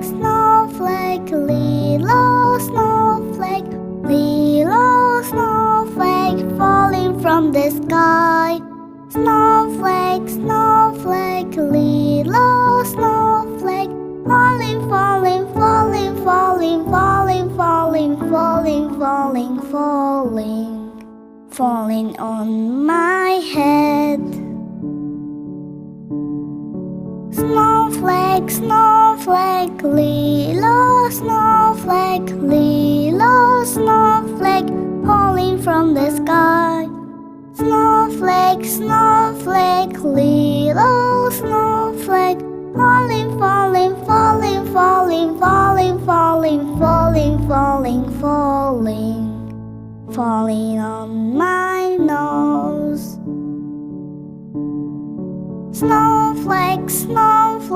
snowflake, little snowflake, little snowflake falling from the sky. Snowflake, snowflake, little snowflake, falling, falling, falling, falling, falling, falling, falling, falling, falling, falling on my head. Snowflake, snowflake, little snowflake, little snowflake, falling from the sky. Snowflake, snowflake, little snowflake, falling, falling, falling, falling, falling, falling, falling, falling, falling, falling on my nose. Snowflake, snowflake.